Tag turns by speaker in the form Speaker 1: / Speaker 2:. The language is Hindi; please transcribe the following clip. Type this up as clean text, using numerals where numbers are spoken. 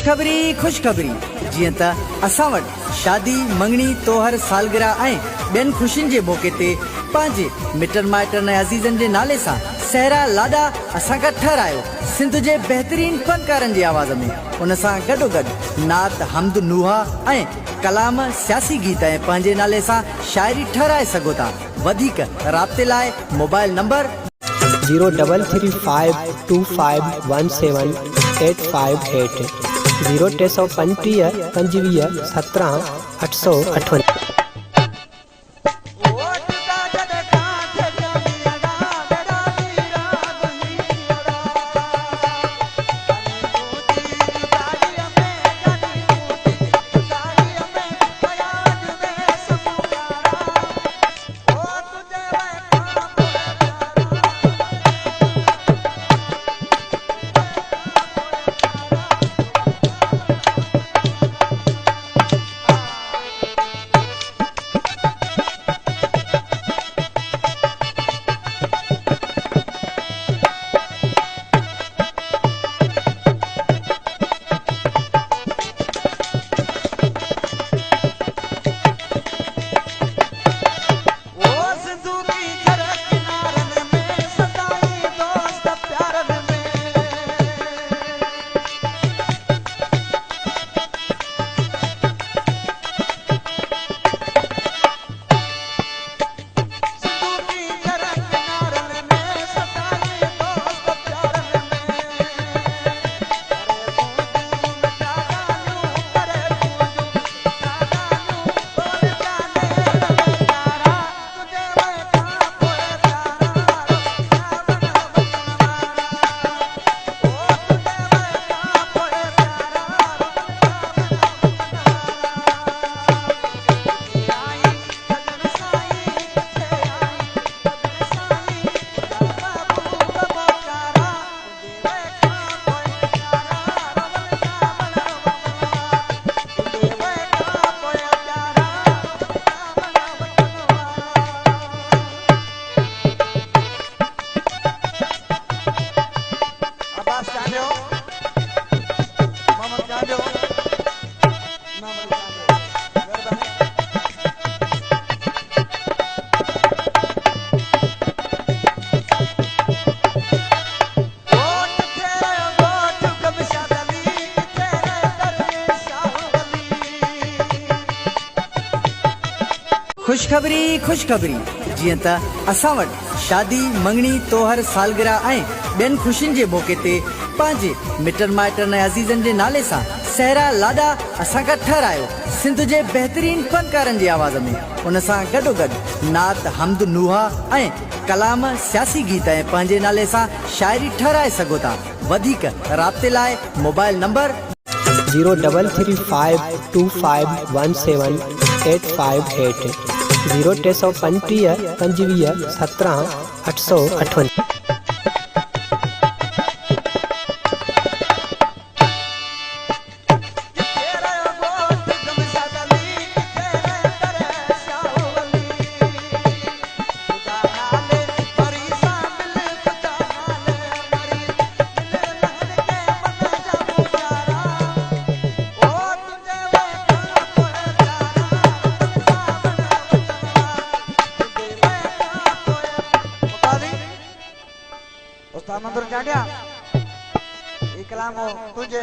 Speaker 1: खुशखबरी जीअं त असां वटि शादी मंगणी तोहर सालगिरह ऐं ॿियनि खुशियुनि जे मौक़े ते पंहिंजे मिटनि माइटनि ऐं अज़ीज़नि जे नाले सां सहरा लाॾा असां खां ठहिरायो सिंध जे बहितरीन फनकारनि जी आवाज़ में। उन सां गॾोगॾु नात हमद नुहा ऐं कलाम सियासी गीत ऐं पंहिंजे नाले सां शाइरी ठहिराए सघो था। वधीक राब्ते लाइ मोबाइल नंबर
Speaker 2: 03352517858 0335 25 17 858।
Speaker 1: खुशखबरी जीअं त असां वटि शादी मंगणी तोहर सालगिरह ऐं ॿियनि खुशियुनि जे मौक़े ते पंहिंजे मिटनि माइटनि ऐं अज़ीज़नि जे नाले सां सहरा लाॾा असां खां ठहिरायो सिंध जे बहितरीन फनकारनि जी आवाज़ में। उन सां गॾोगॾु नात हमद नुहा ऐं कलाम सियासी गीत ऐं पंहिंजे नाले सां शाइरी ठहिराए सघो था। वधीक राब्ते लाइ मोबाइल नंबर
Speaker 2: 03352517858 0335 25 17 858।
Speaker 3: उस्ताद मंदुर जांडिया ये कलाम तुझे